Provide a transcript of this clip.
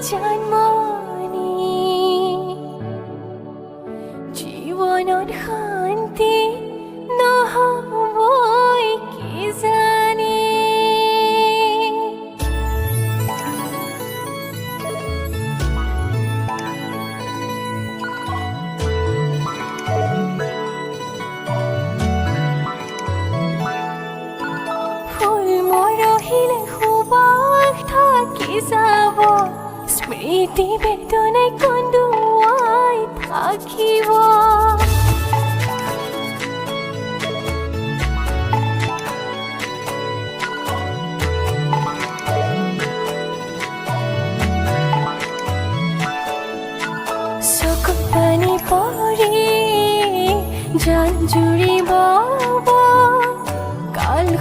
জন্মনি জীৱনত শান্তি নহবই কিজানি ফুল মৰহিলে সুবাস থাকি যাব স্মৃতি বেদনাই কন্দুৱাই থাকিব চকুত পানী পৰি জান জুৰি